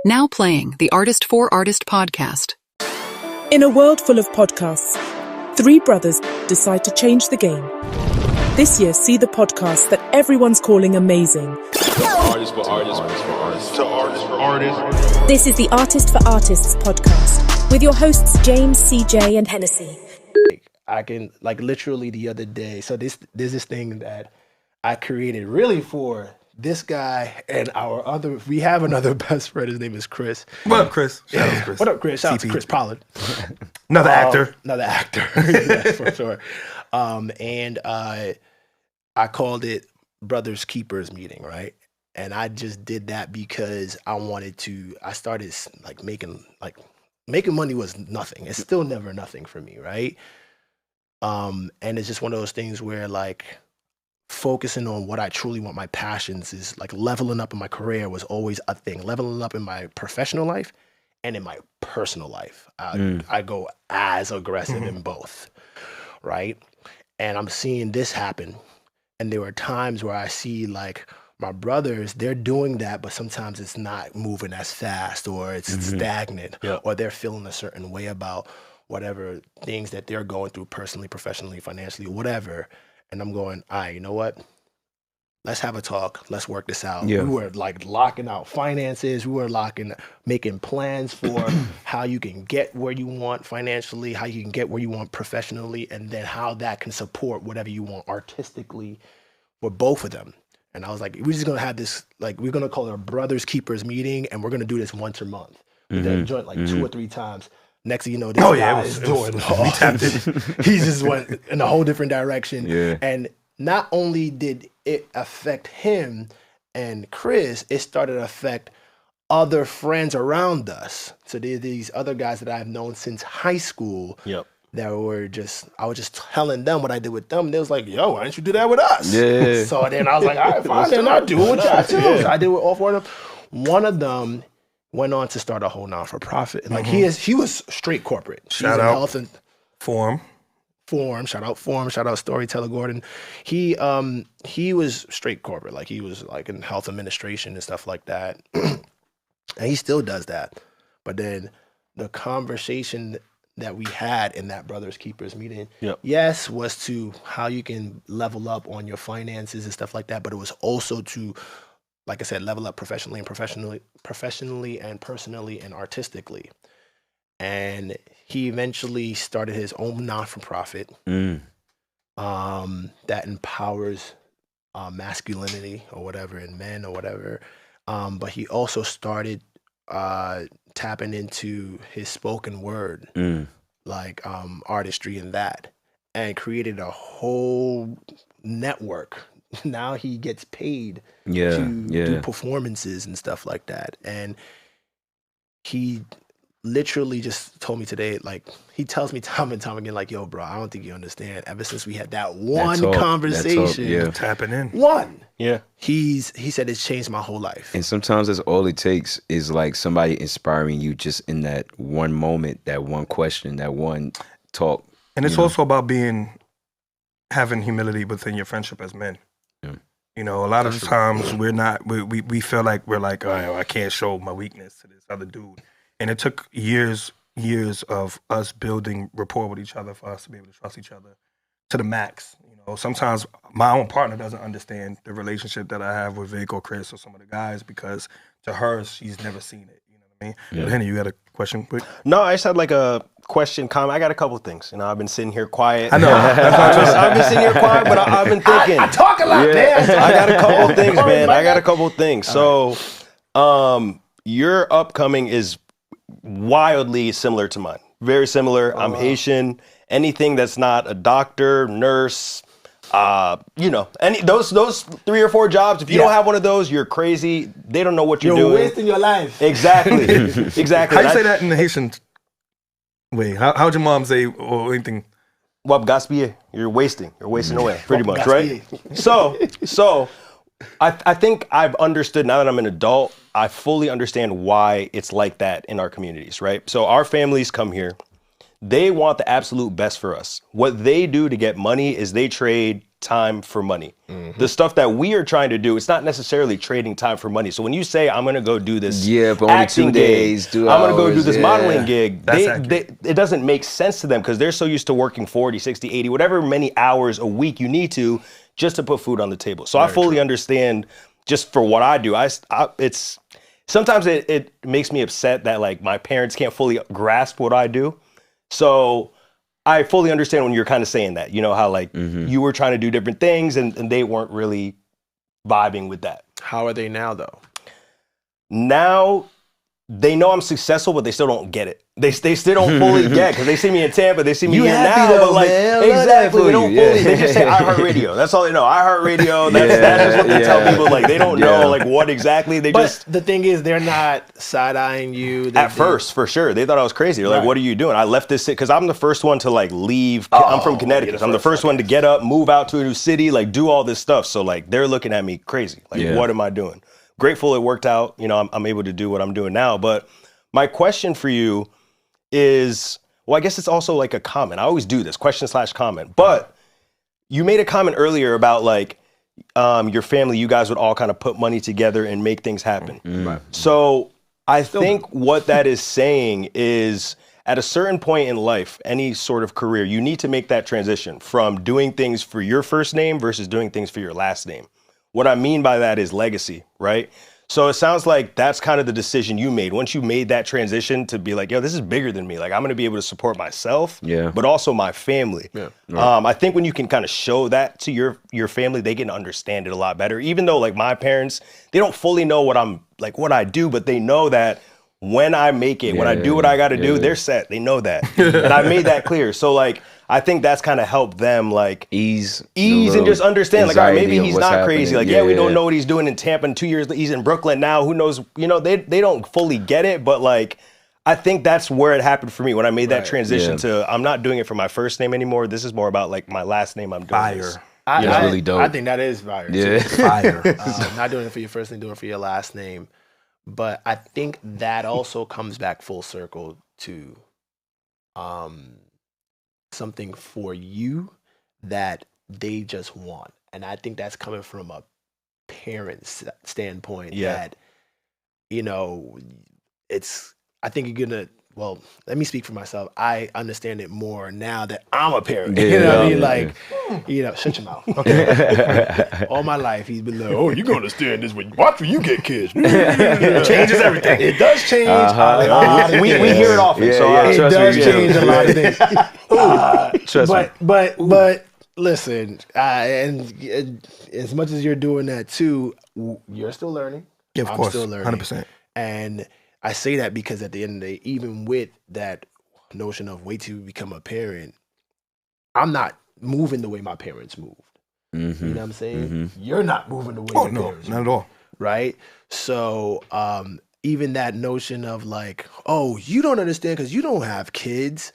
Now playing the Artist for Artist podcast. In a world full of podcasts, three brothers decide to change the game. This year, see the podcast that everyone's calling amazing. Artists for artists, artists for artists, to artists for artists. This is the Artist for Artists podcast with your hosts James, CJ, and Hennessy. I can, like, literally the other day, so there's this thing that I created really for this guy and we have another best friend. His name is Chris. What up, Chris? Shout out to Chris. What up, Chris? Shout out to Chris Pollard. Another actor. Another actor, yes, for sure. I called it Brothers Keepers Meeting, right? And I just did that because I started making money was nothing. It's still never nothing for me, right? And it's just one of those things where, like, focusing on what I truly want, my passions, is like leveling up in my career was always a thing. Leveling up in my professional life and in my personal life. I go as aggressive in both, right? And I'm seeing this happen. And there were times where I see, like, my brothers, they're doing that, but sometimes it's not moving as fast, or it's stagnant, or they're feeling a certain way about whatever things that they're going through personally, professionally, financially, whatever. And I'm going, all right, you know what? Let's have a talk. Let's work this out. Yeah. We were like locking out finances. We were making plans for how you can get where you want financially, how you can get where you want professionally, and then how that can support whatever you want artistically for both of them. And I was like, we're just going to have this, like, we're going to call it a Brothers Keepers meeting, and we're going to do this once a month. We did a joint like 2 or 3 times. Next thing you know, this guy is doing we tapped it. He just went in a whole different direction. Yeah. And not only did it affect him and Chris, it started to affect other friends around us. So there's these other guys that I've known since high school that I was just telling them what I did with them. And they was like, yo, why didn't you do that with us? Yeah. So then I was like, all right, fine, then I'll do it with y'all too. So I did it with all 4 of them. One of them went on to start a whole non-for-profit. Like, he was straight corporate. Shout out Health and Forum. Shout out Forum, shout out Storyteller Gordon. He was straight corporate. Like, he was like in health administration and stuff like that. And he still does that. But then the conversation that we had in that Brothers Keepers meeting, yes, was to how you can level up on your finances and stuff like that. But it was also to, like I said, level up professionally and personally and artistically. And he eventually started his own non-for-profit that empowers masculinity or whatever in men or whatever. But he also started tapping into his spoken word, like artistry and that, and created a whole network. Now he gets paid to do performances and stuff like that. And he literally just told me today, like, he tells me time and time again, like, yo, bro, I don't think you understand. Ever since we had that one conversation, tapping in. He said it's changed my whole life. And sometimes that's all it takes, is like somebody inspiring you just in that one moment, that one question, that one talk. And it's also about having humility within your friendship as men. Yeah. You know, a lot of times we feel like we're like, oh, I can't show my weakness to this other dude. And it took years of us building rapport with each other for us to be able to trust each other to the max. You know, sometimes my own partner doesn't understand the relationship that I have with Vic or Chris or some of the guys, because to her, she's never seen it. You know what I mean? Yeah. But Henny, you got a question? Quick? No, I just had like a question, comment. I got a couple of things. You know, I've been sitting here quiet. I know. I've been sitting here quiet, but I've been thinking. I talk a lot, man. I got a couple of things, man. I got a couple of things. So, your upcoming is wildly similar to mine. Very similar. I'm Haitian. Anything that's not a doctor, nurse, any those 3 or 4 jobs. If you don't have one of those, you're crazy. They don't know what you're doing. You're wasting your life. Exactly. Exactly. How you say that in the Haitian way? How'd your mom say or anything? Wap gaspiller. You're wasting away, pretty much, right? So I think I've understood, now that I'm an adult, I fully understand why it's like that in our communities, right? So our families come here. they want the absolute best for us. What they do to get money is they trade time for money. The stuff that we are trying to do, it's not necessarily trading time for money. So when you say, I'm going to go do this but only acting 2 days, gig, 2 I'm going to go do hours, this modeling gig, That's it doesn't make sense to them because they're so used to working 40, 60, 80, whatever many hours a week you need to just to put food on the table. So I fully understand just for what I do. It's sometimes it makes me upset that like my parents can't fully grasp what I do. So I fully understand when you're kind of saying that, you know, how like you were trying to do different things and they weren't really vibing with that. How are they now, though? Now they know I'm successful, but they still don't get it. They still don't fully get because they see me in Tampa, they see me You here happy now, though, but like man. exactly, they don't fully. Yeah. They just say iHeartRadio. That's all they know. iHeartRadio. That's just what they tell people. Like they don't know like what exactly. They But just the thing is, they're not side-eyeing you. at first, for sure, they thought I was crazy. They're like, "What are you doing?" I left this city because I'm the first one to like leave. I'm from Connecticut. I'm the first one to get up, move out to a new city, like do all this stuff. So like they're looking at me crazy. Like, what am I doing? Grateful it worked out. You know, I'm able to do what I'm doing now. But my question for you is, well, I guess it's also like a comment. I always do this, question/comment. But you made a comment earlier about like your family, you guys would all kind of put money together and make things happen. Right. So I think what that is saying is at a certain point in life, any sort of career, you need to make that transition from doing things for your first name versus doing things for your last name. What I mean by that is legacy, right? So it sounds like that's kind of the decision you made. Once you made that transition to be like, yo, this is bigger than me. Like I'm going to be able to support myself, but also my family. Yeah. I think when you can kind of show that to your family, they can understand it a lot better. Even though like my parents, they don't fully know what I do, but they know that when I make it, when I do what I got to do, they're set. They know that. And I made that clear. So like, I think that's kind of helped them like ease and just understand like, all right, maybe he's not crazy. Like, we don't know what he's doing in Tampa in 2 years. He's in Brooklyn now. Who knows? You know, they don't fully get it, but like, I think that's where it happened for me when I made that transition to, I'm not doing it for my first name anymore. This is more about like my last name. I'm doing this. It's really dope. I think that is fire. Yeah. Fire. Not doing it for your first name, doing it for your last name. But I think that also comes back full circle to something for you that they just want. And I think that's coming from a parent's standpoint that, you know, I think you're going to, well, let me speak for myself. I understand it more now that I'm a parent. You know what I mean? Like, you know, shut your mouth. Okay. All my life, he's been like, oh, you're going to understand this when watch when you get kids. It changes everything. It does change. We hear it often. It does change a lot of things. But listen, and as much as you're doing that too, you're still learning. Yeah, of course, 100%. And I say that because at the end of the day, even with that notion of wait till you become a parent, I'm not moving the way my parents moved. You know what I'm saying? You're not moving the way your parents not at all. Right? So even that notion of like, oh, you don't understand because you don't have kids,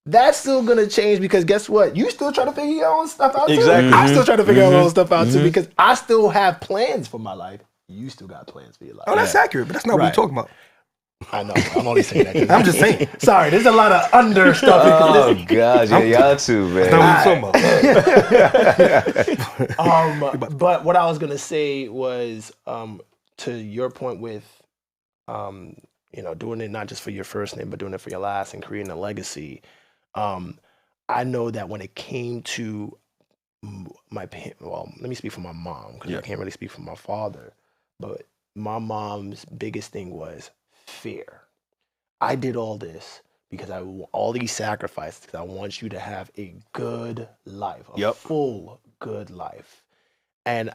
that's still going to change because guess what? You still trying to figure your own stuff out too. Exactly. I'm still trying to figure out my own stuff out too because I still have plans for my life. You still got plans for your life. Oh, that's accurate, but that's not what we're talking about. I know. I'm only saying that. I'm just saying. Sorry, there's a lot of under stuff. Oh, God. Y'all too, man. That's not what we're talking about. But what I was going to say was to your point with, you know, doing it not just for your first name, but doing it for your last and creating a legacy. I know that when it came to let me speak for my mom because I can't really speak for my father, but my mom's biggest thing was fear. I did all this because all these sacrifices because I want you to have a good life, a full good life. And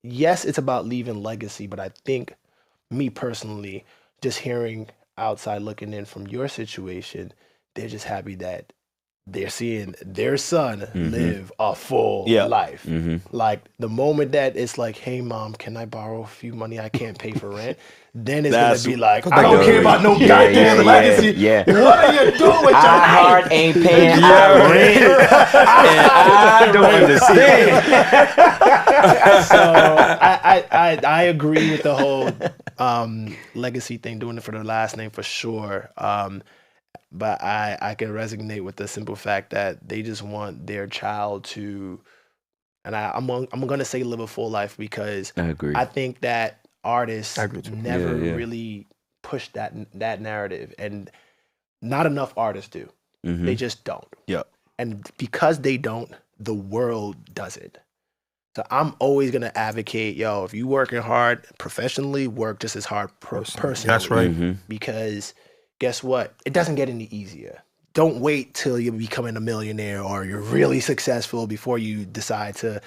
yes, it's about leaving legacy, but I think me personally, just hearing outside looking in from your situation, they're just happy that they're seeing their son live a full life. Like the moment that it's like, hey mom, can I borrow a few money? I can't pay for rent. Then it's going to be like, I don't care about no goddamn legacy. What are you doing with your heart ain't paying our rent. And I don't understand. So I agree with the whole legacy thing, doing it for the last name for sure. but I can resonate with the simple fact that they just want their child to, and I'm gonna say live a full life, because I agree. I think that artists I agree too. never Yeah. really push that narrative, and not enough artists do. Mhm. They just don't. Yeah. And because they don't, the world does it. So I'm always gonna advocate, yo, if you working hard professionally, work just as hard personally. That's right. Mhm. Because guess what? It doesn't get any easier. Don't wait till you're becoming a millionaire or you're really successful before you decide to,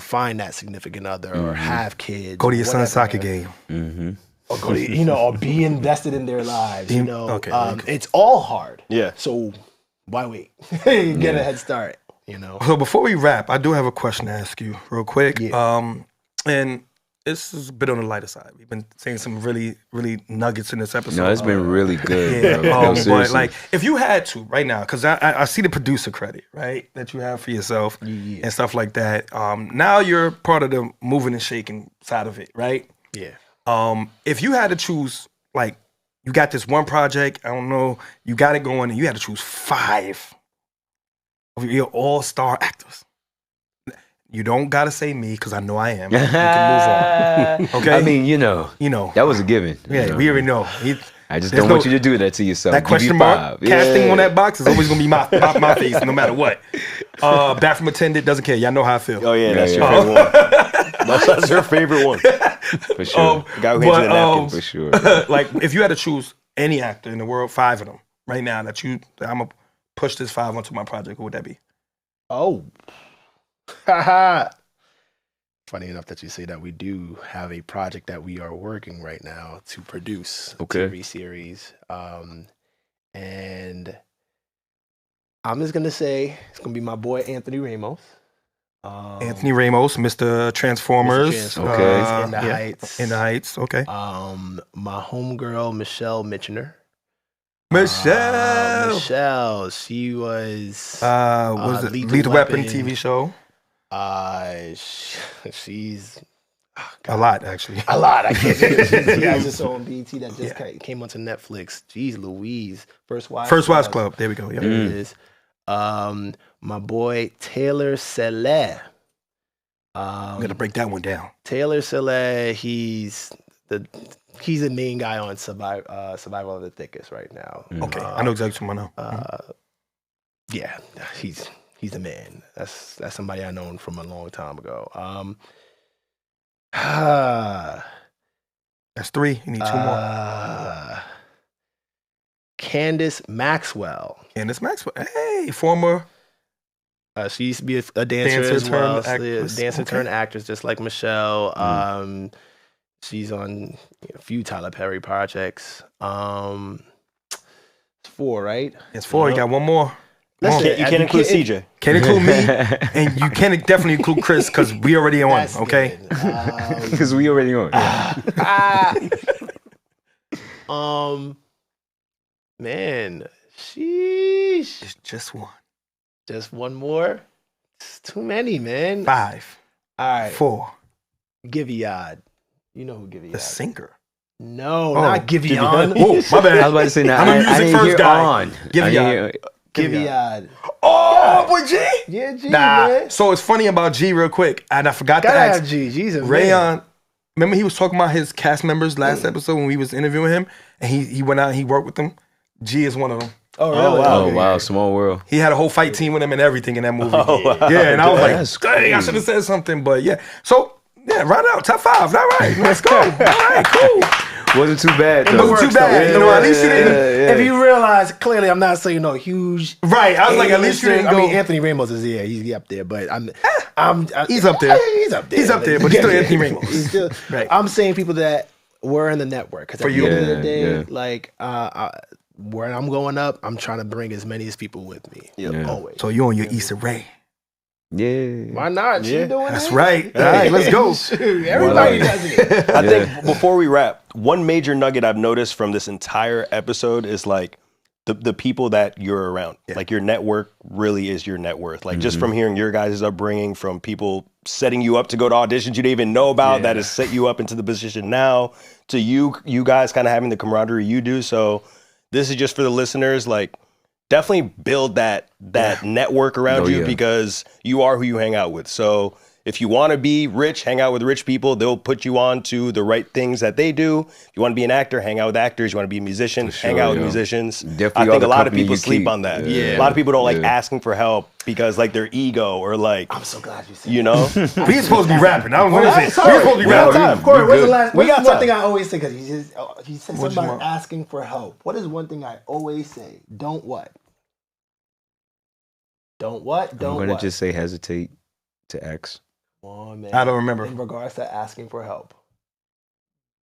find that significant other or have kids. Go to your son's whatever. soccer game. Mhm. Or go to, or be invested in their lives. Okay, It's all hard. Yeah. So why wait? Get a head start. So before we wrap, I do have a question to ask you real quick. Yeah. And this is a bit on the lighter side. We've been saying some really, really nuggets in this episode. No, it's been really good. Yeah, Bro. No, but seriously. like, if you had to right now, because I see the producer credit, right, that you have for yourself and stuff like that. Now you're part of the moving and shaking side of it, right? Yeah. If you had to choose, like, you got this one project, I don't know, you got it going, and you had to choose 5 of your all-star actors. You don't gotta say me, because I know I am. You can move on. Okay? I mean, that was a given. Yeah, we already know. I just there's don't want you to do that to yourself. That Give question you mark 5. casting Yeah. on that box is always gonna be my face, no matter what. Bathroom attendant doesn't care. Y'all know how I feel. Oh yeah, Yeah, that's yeah. your favorite one. That's her favorite one. For sure. The guy who hates the napkins. For sure. Like, if you had to choose any actor in the world, 5 of them right now that I'm gonna push this 5 onto my project, who would that be? Oh. Haha. Funny enough that you say that. We do have a project that we are working right now to produce a Okay. TV series. And I'm just gonna say it's gonna be my boy Anthony Ramos. Anthony Ramos, Mr. Transformers. Mr. Okay. In the Heights. In the Heights, okay. My homegirl Michelle Mitchener. Michelle. She was was it Lethal Lethal Weapon Weapon. TV show? She's A lot, actually. a lot. I can't. She has this on BT that just came onto Netflix. Jeez Louise. First Wives Club. There we go. Yeah. There it is. My boy Taylor Seleh. I'm gonna break that one down. Taylor Seleh. He's the main guy on Survival of the Thickest right now. Okay, I know exactly what I know. Yeah, he's the man. That's somebody I known from a long time ago. That's 3. You need 2 more. Candace Maxwell. Candace Maxwell. Hey, former. She used to be a dancer as Dancer well. turned actress. Dancer Okay. turned actress, just like Michelle. She's on a few Tyler Perry projects. It's 4, right? It's 4. You got one more. Listen, You can't include CJ. Can't include me, and you can definitely include Chris because we already on. That's Okay. good. Because we already on. Man, sheesh. It's just one. Just one more. It's too many, man. 5, All right, 4. Giviad. You know who Giviad The is? singer. No, Oh, not Giveon. Oh, my bad. I was about to say, now, I'm a I music didn't first hear guy. on. Give I me didn't hear- Giviad. Oh, boy, G. Yeah, G, Nah. man. So it's funny about G real quick, and I forgot to Gotta ask have G. G's a man. Rayon. Remember he was talking about his cast members last episode when we was interviewing him, and he went out and he worked with them. G is one of them. Oh, really? wow. Oh, wow. Small world. He had a whole fight team with him and everything in that movie. Oh, wow. Yeah, and I was That's like, dang, I crazy. should have said something, but yeah. So yeah, right out top 5. All right, let's go. All right, cool. Wasn't too bad, It though. wasn't too bad. You know, at least you didn't. If you realize, clearly, I'm not saying no huge. Right, I was like, at least you didn't I go. mean, Anthony Ramos is here. He's up there, but He's up there. He's up there. He's up there, but he's still Anthony Ramos. He's still, Right. I'm saying people that were in the network. Because For at you. the end of the Yeah, day, yeah. like, where I'm going up, I'm trying to bring as many as people with me. Yeah. Always. So you on your Issa Rae. Yeah. Why not? She Yeah. doing That's it? right. All right, let's go. Shoot, everybody does it. I think before we wrap, one major nugget I've noticed from this entire episode is like the people that you're around. Like your network really is your net worth. Like just from hearing your guys' upbringing, from people setting you up to go to auditions you didn't even know about that has set you up into the position now, to you guys kind of having the camaraderie you do. So this is just for the listeners. Like, definitely build that network around you because you are who you hang out with. So if you want to be rich, hang out with rich people. They'll put you on to the right things that they do. If you want to be an actor, hang out with actors. You want to be a musician, hang out with musicians. Definitely I think a lot of people sleep on that. Yeah. A lot of people don't like asking for help because like their ego or like, I'm so glad you said you know. We ain't supposed to be rapping. I was going to say, we sorry. supposed to be We got rapping. time. Corey, what's the last? We What's got one time. thing I always say? Because he said What's something your about mom? asking for help. What is one thing I always say? Don't what? Don't what? I'm Don't gonna what? just say hesitate to ask. Come on, man. I don't remember. In regards to asking for help,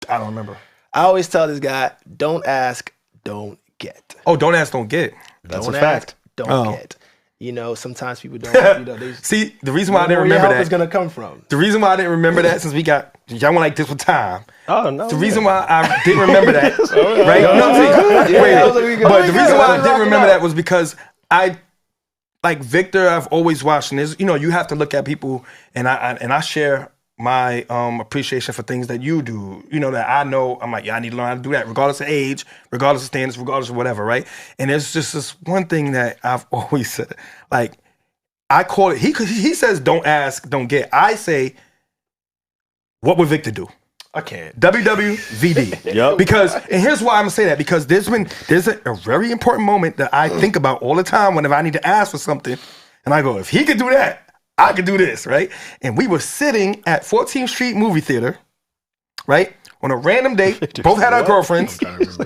I don't remember. I always tell this guy, don't ask, don't get. Oh, don't ask, don't get. That's Don't a fact. ask, don't Oh. get. You know, sometimes people don't. You know, they See, the reason why I where didn't your remember help is that. gonna come from. The reason why I didn't remember that since y'all went like this with time. Oh no. The reason why I didn't remember that, right? No, wait, but the reason why I didn't remember that was because like Victor, I've always watched, and there's, you know, you have to look at people, and I share my appreciation for things that you do, you know, that I know. I'm like, yeah, I need to learn how to do that, regardless of age, regardless of standards, regardless of whatever, right? And there's just this one thing that I've always said, like, I call it, he says, don't ask, don't get. I say, what would Victor do? I can't. WWVD. Yep. Because, and here's why I'm gonna say that, because there's a very important moment that I think about all the time whenever I need to ask for something. And I go, if he could do that, I could do this, right? And we were sitting at 14th Street Movie Theater, right? On a random date, both had our girlfriends,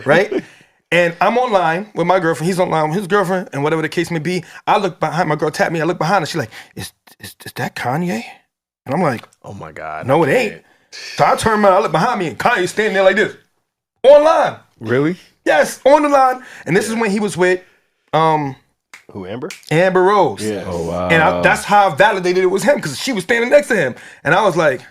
right? And I'm online with my girlfriend, he's online with his girlfriend, and whatever the case may be, I look behind, my girl tapped me, I look behind her, she's like, is that Kanye? And I'm like, Oh my God. no, it ain't. So I turn around, I look behind me, and Kanye's standing there like this, online. Really? Yes, on the line. And this is when he was with Who, Amber? Amber Rose. Yeah. Oh wow. And that's how I validated it was him, because she was standing next to him. And I was like,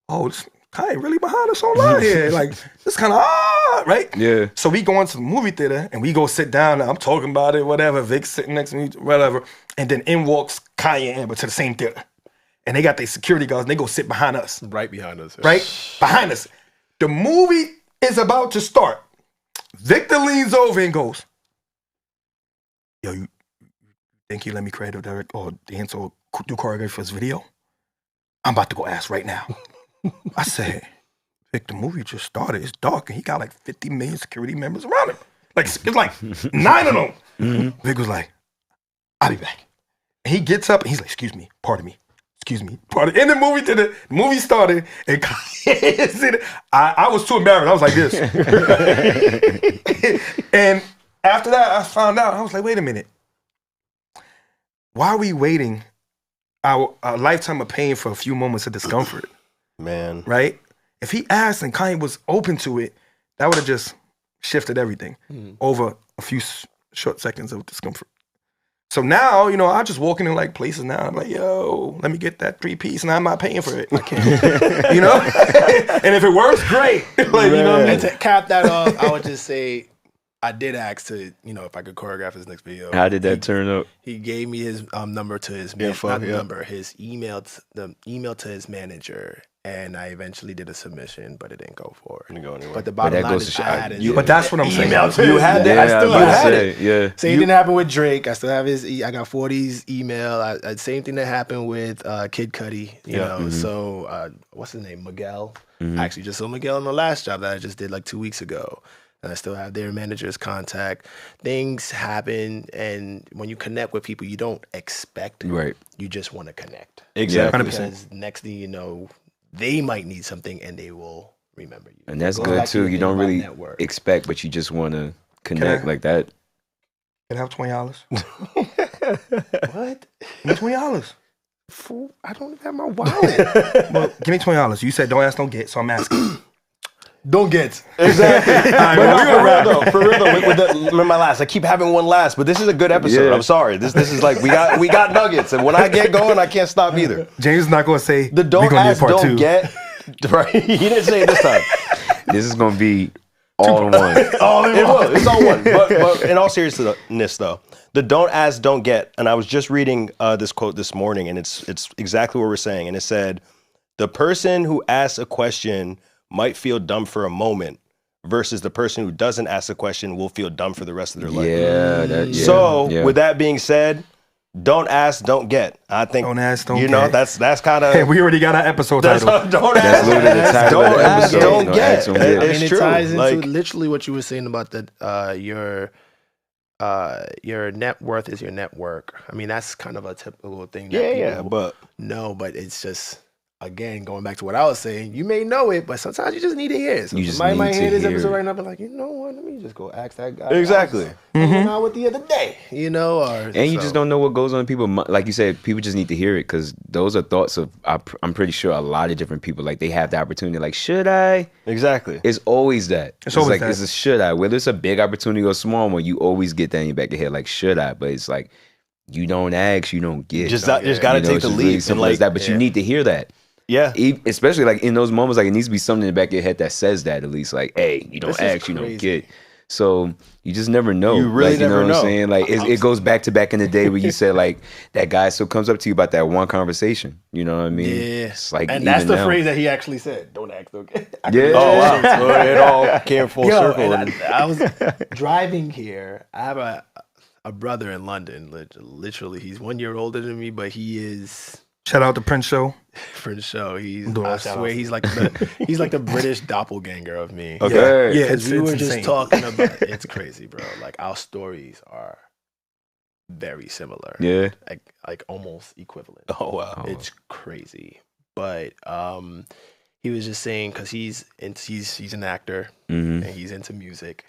oh, this Kanye really behind us online here. Like, this kind of, right? Yeah. So we go into the movie theater, and we go sit down, and I'm talking about it, whatever. Vic's sitting next to me, whatever. And then in walks Kanye and Amber to the same theater. And they got their security guards, and they go sit behind us. Right behind us. Right? Behind us. The movie is about to start. Victor leans over and goes, yo, you think you let me create direct or dance or do choreography for this video? I'm about to go ask right now. I said, Vic, the movie just started. It's dark, and he got like 50 million security members around him. Like, it's like 9 of them. Vic was like, I'll be back. And he gets up, and he's like, excuse me, pardon me. Excuse me. In the movie started, and I was too embarrassed. I was like this. And after that, I found out, I was like, wait a minute. Why are we waiting a lifetime of pain for a few moments of discomfort? Man. Right? If he asked and Kanye was open to it, that would have just shifted everything over a few short seconds of discomfort. So now, you know, I just walk into like places now. I'm like, yo, let me get that 3-piece, and I'm not paying for it. I can't, you know. And if it works, great. Like, you know what I mean? And to cap that off, I would just say I did ask to, you know, if I could choreograph his next video. How did that turn up? He gave me his number to his his email, the email to his manager, and I eventually did a submission, but it didn't go forward. Didn't go anywhere. But the bottom that line goes is to I show- had his But that's what I'm saying. email to You his- had that? Yeah, I still I was had about to it. say, yeah. Same thing happened with Drake. I still have his. I got 40's email. Same thing that happened with Kid Cudi. You know. So what's his name? Miguel. I actually just saw Miguel in the last job that I just did like 2 weeks ago, and I still have their manager's contact. Things happen, and when you connect with people, you don't expect. Right. You just want to connect. Exactly. 100%. Because next thing you know, they might need something, and they will remember you. And that's Go good back to too. the You thing don't about really network. expect, but you just want to connect I- like that. Can I have $20? What? Give me $20. Fool, I don't have my wallet. Well, give me $20. You said don't ask, don't get, so I'm asking. Don't get. Exactly. All right, But well, no, for real though, with my last, I keep having one last, but this is a good episode. Yeah. I'm sorry. This is like we got nuggets, and when I get going, I can't stop either. James is not going to say The we don't gonna need ask, part don't 2. get. Right? He didn't say it this time. This is gonna be all in one. It will. It's all one. But in all seriousness, though, the don't ask, don't get. And I was just reading this quote this morning, and it's exactly what we're saying. And it said, the person who asks a question might feel dumb for a moment, versus the person who doesn't ask the question will feel dumb for the rest of their life. Yeah. With that being said, don't ask, don't get. I think Don't ask, don't you know get. that's kind of We already got our episode title. Don't That's ask, literally the title of don't the ask, episode. don't Don't get. ask, don't get. It's it true. ties into Like, literally what you were saying about your net worth is your network. I mean, that's kind of a typical thing. That people but know, but it's just, again, going back to what I was saying, you may know it, but sometimes you just need to hear it. So You just somebody might need hear to this hear episode it. right now, but like, you know what? Let me just go ask that guy. Exactly. I was hanging out with the other day, you know? And you just don't know what goes on in people. Like you said, people just need to hear it because those are thoughts of, I'm pretty sure a lot of different people, like they have the opportunity, like, should I? exactly. It's always that. It's always like, that. it's a should I? Whether it's a big opportunity or a small one, you always get that in your back of your head, like, should I? But it's like, you don't ask, you don't get. Just got to take it's the just leap really and simple like as that. But you need to hear that. yeah. Especially like in those moments, like it needs to be something in the back of your head that says that at least, like, hey, you don't This is ask, you don't crazy. get. So you just never know. You really like, you never know. What know. I'm saying? Like it goes back in the day where you said like that guy still comes up to you about that one conversation. You know what I mean? Yeah. It's like, And that's even the now. phrase that he actually said. Don't ask, don't get. Yeah. Oh wow. So it all came full Yo, circle. and I was driving here. I have a brother in London. Literally, he's 1 year older than me, but he is Shout out to Prince Show. for the show. He's Doing I a shout swear out. he's like the British doppelganger of me. Okay. Yeah, Because it's, we were it's just insane. talking about it's crazy, bro. Like our stories are very similar. Yeah. Like almost equivalent. Oh wow. It's crazy. But he was just saying because he's an actor Mm-hmm. and he's into music.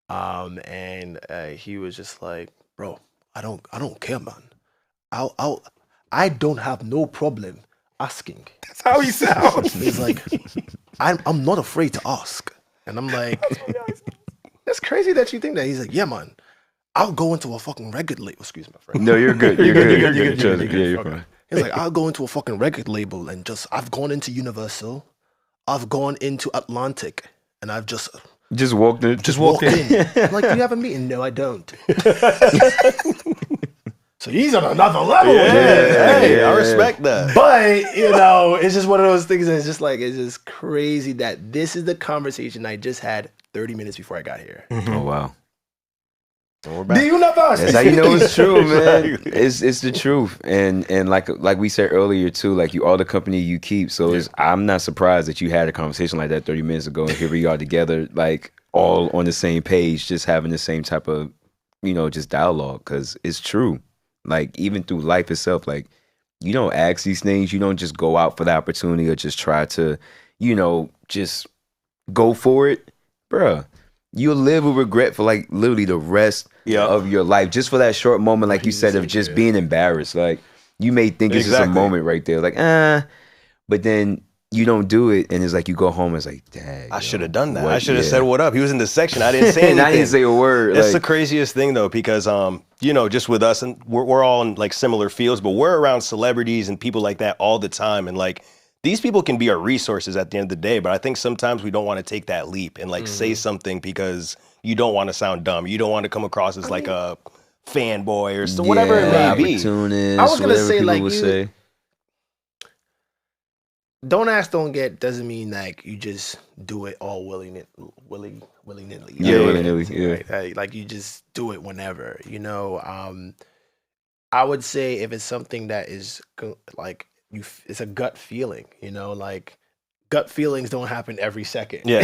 And he was just like, bro, I don't care, man. I don't have no problem asking. That's how he sounds. He's like, I'm not afraid to ask. And I'm like, that's crazy that you think that. He's like, yeah, man. I'll go into a fucking record label. Excuse my friend. No, you're good. You're good. You're You're good, good. you're good. Yeah, you're Okay. fine. He's like, I'll go into a fucking record label and I've gone into Universal. I've gone into Atlantic and I've just Just walked in. Walked in. I'm like, do you have a meeting? No, I don't. So he's on another level. Hey, I respect that. But, you know, it's just one of those things that's just like, it's just crazy that this is the conversation I just had 30 minutes before I got here. Oh wow. And we're Do back. you not know? That's how you know it's true, man. Exactly. It's the truth, and like we said earlier too, like you are the company you keep. So I'm not surprised that you had a conversation like that 30 minutes ago, and here we are together, like all on the same page, just having the same type of, just dialogue, because it's true. Like even through life itself, like you don't ask these things, you don't just go out for the opportunity or just try to, just go for it, bruh. You'll live with regret for like literally the rest of your life, just for that short moment, like you said, of just being embarrassed. Like you may think it's just a moment right there, like but then you don't do it, and it's like you go home and it's like, dang, I should have done that. what- I should have yeah. said what up. He was in the section. I didn't say anything. And I didn't say a word. It's like, the craziest thing though, because just with us, and we're all in like similar fields, but we're around celebrities and people like that all the time, and like these people can be our resources at the end of the day. But I think sometimes we don't want to take that leap and like say something because you don't want to sound dumb. You don't want to come across as like a fanboy or whatever it may be. opportunist, I was gonna whatever say, people like, would you- say. Don't ask, don't get doesn't mean like you just do it all willy-nilly. Yeah, willy-nilly, yeah. Right? Like you just do it whenever, I would say if it's something that is like it's a gut feeling, like gut feelings don't happen every second. Yeah.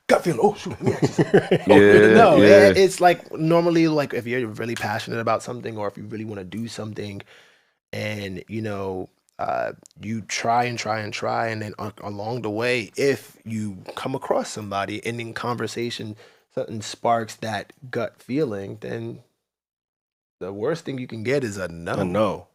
Gut feeling, oh shoot, let me ask you something. Yeah, No, yeah. it's like normally like if you're really passionate about something or if you really want to do something and you try and then along the way, if you come across somebody and in conversation something sparks that gut feeling, then the worst thing you can get is a no. Oh no.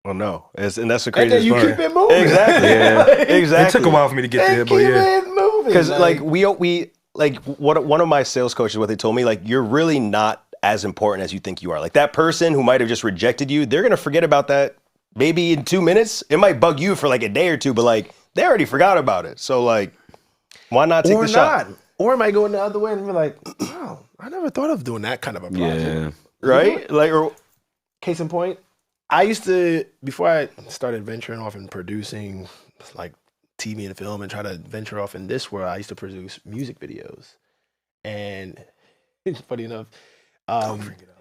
Oh no. And that's the And then craziest you part. keep it moving. Exactly. Yeah. Exactly. It took a while for me to get there, And but keep yeah. it moving. Because like we like one of my sales coaches, what they told me, like you're really not as important as you think you are. Like that person who might have just rejected you, they're gonna forget about that maybe in 2 minutes. It might bug you for like a day or two, but like they already forgot about it. So like, why not take or the not. shot? Or am I going the other way and be like, wow, I never thought of doing that kind of a project. Yeah. Right? Like, or Case in point, I used to, before I started venturing off and producing like TV and film and try to venture off in this world, I used to produce music videos. And funny enough,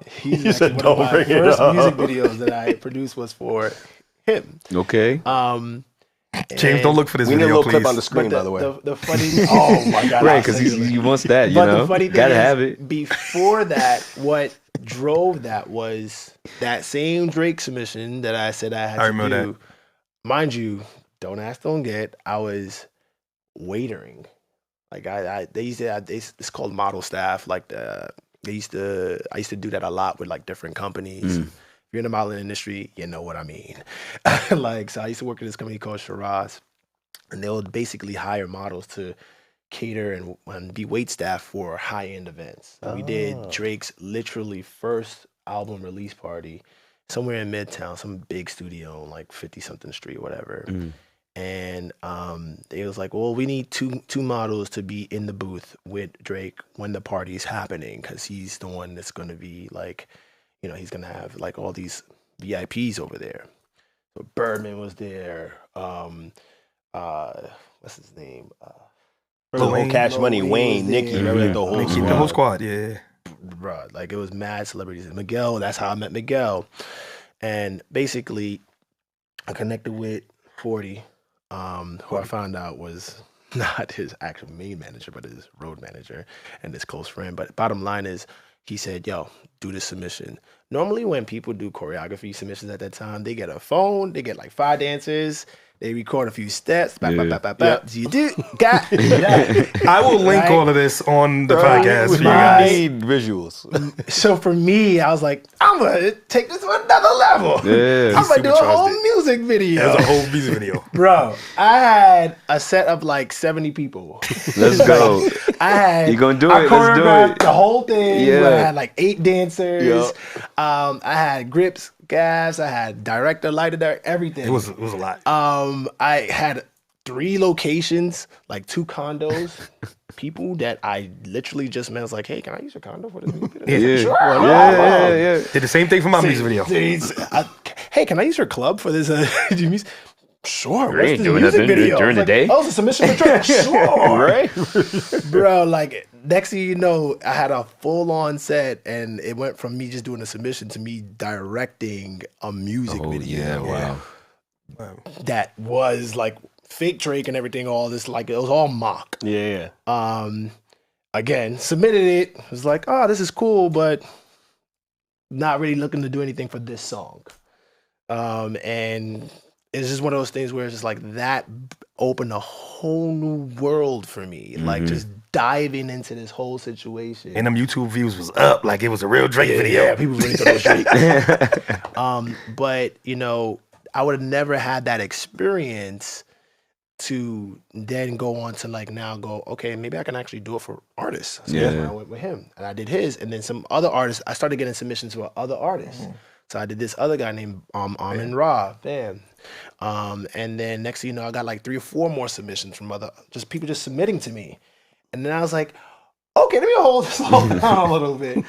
he's You said actually one of don't my bring it first up. music videos that I produced was for him. Okay. James, don't look for this We need a video, little please. clip on the screen, by the way. The funny, oh my god, Right, I'll because send you you want that, you but know? the funny thing Gotta is, have it. before that, what drove that was that same Drake submission that I said I had to remember do. Mind you, don't ask, don't get. I was waitering. Like it's called model staff. Like I used to do that a lot with like different companies. If you're in the modeling industry, you know what I mean. Like, so I used to work at this company called Shiraz, and they would basically hire models to cater and be wait staff for high-end events. We did Drake's literally first album release party somewhere in Midtown, some big studio on like 50-something street, whatever. And it was like, well, we need two models to be in the booth with Drake when the party's happening, because he's the one that's going to be like, you know, he's going to have like all these VIPs over there. So Birdman was there. What's his name? The whole Cash Money, Wayne, Nicki, remember the whole The whole squad, yeah. Bruh, like it was mad celebrities. Miguel, that's how I met Miguel. And basically, I connected with 40, who I found out was not his actual main manager, but his road manager and his close friend. But bottom line is, he said, yo, do this submission. Normally when people do choreography submissions at that time, they get a phone, they get like 5 dancers, they record a few steps, you do, got that. I will link Right? all of this on the podcast for you guys. need visuals. So for me, I was like, I'm gonna take this to another level. Yeah. I'm gonna do a whole supercharged music video. There's a whole music video. Bro, I had a set of like 70 people. Let's go. I had. You gonna do I it? Let's do choreographed it. the whole thing. Yeah. Where I had like 8 dancers. Yep. I had grips, gas. I had director, lighter, director, everything. It was a lot. I had 3 locations, like 2 condos. People that I literally just met. I was like, hey, can I use your condo for this music video? Yeah. Sure. Yeah. Did the same thing for my music video. Hey, can I use your club for this music? Sure. You ain't doing nothing during the day. Oh, it's a submission for Drake. Sure. Right? Bro, like, next thing you know, I had a full-on set, and it went from me just doing a submission to me directing a music video. Yeah, wow. That was, like, fake Drake and everything, all this, like, it was all mock. Yeah. Again, submitted it. It was like, oh, this is cool, but not really looking to do anything for this song. And it's just one of those things where it's just like that opened a whole new world for me. Like just diving into this whole situation. And them YouTube views was up like it was a real Drake video. Yeah, people really thought it was Drake. But, you know, I would have never had that experience to then go on to like now go, okay, maybe I can actually do it for artists. So that's when I went with him. And I did his. And then some other artists, I started getting submissions to other artists. So I did this other guy named Amin Ra, Bam. And then next thing you know, I got like 3 or 4 more submissions from just people just submitting to me. And then I was like, okay, let me hold this all down a little bit.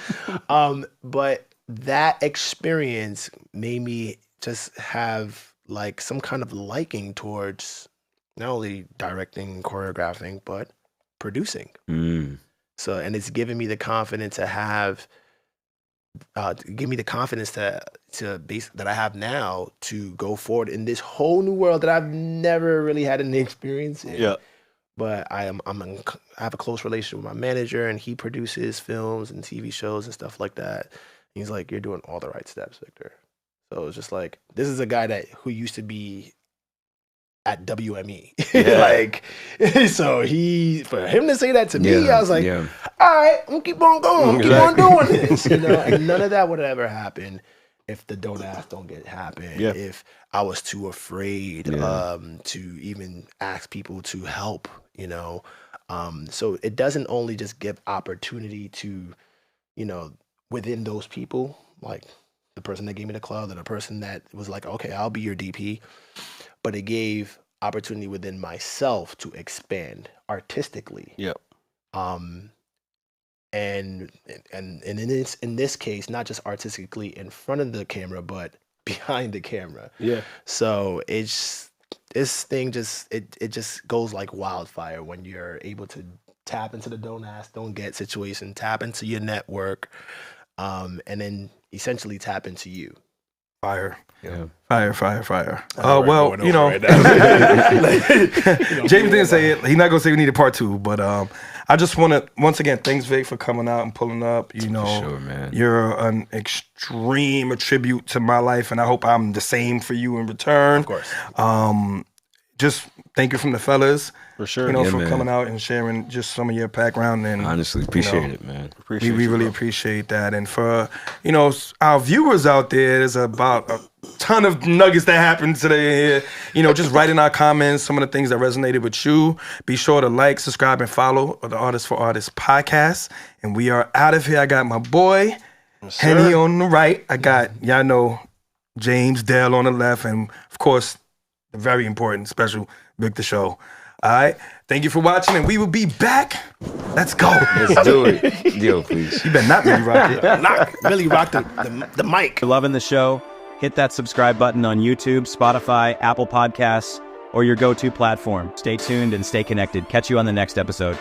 But that experience made me just have like some kind of liking towards not only directing, choreographing, but producing. So, and it's given me the confidence to have, give me the confidence that I have now to go forward in this whole new world that I've never really had any experience in. Yeah. But I have a close relationship with my manager, and he produces films and TV shows and stuff like that. And he's like, "You're doing all the right steps, Victor." So it's just like, this is a guy who used to be at WME. Like, so for him to say that to me, I was like, all right, I'm gonna keep on going, keep on doing this. You know, and none of that would have ever happened if the don't ask, don't get happen. Yeah. If I was too afraid to even ask people to help, you know. So it doesn't only just give opportunity to, you know, within those people, like the person that gave me the club, or the person that was like, okay, I'll be your DP. But it gave opportunity within myself to expand artistically. Yep. And in this case, not just artistically in front of the camera, but behind the camera. Yeah. So it's this thing just it just goes like wildfire when you're able to tap into the don't ask, don't get situation, tap into your network, and then essentially tap into you. Fire. Yeah. Fire. Well, you know, James didn't say it. He's not gonna say we need a part 2, but I just want to once again thanks Vic for coming out and pulling up. You know, sure, man. You're an extreme tribute to my life, and I hope I'm the same for you in return. Of course. Just thank you from the fellas. For sure. You know, Yeah, for man. coming out and sharing just some of your background. And Honestly, appreciate it, man. we really appreciate that. And for, you know, our viewers out there's about a ton of nuggets that happened today. You know, just write in our comments some of the things that resonated with you. Be sure to like, subscribe, and follow the Artist for Artists podcast. And we are out of here. I got my boy, Henny on the right. I got, y'all know, James Dale on the left. And, of course, the very important, special Victor Sho. All right. Thank you for watching, and we will be back. Let's go. Let's do it. Yo, please. You better not really rock it. Really rock the mic. If you're loving the show, hit that subscribe button on YouTube, Spotify, Apple Podcasts, or your go-to platform. Stay tuned and stay connected. Catch you on the next episode.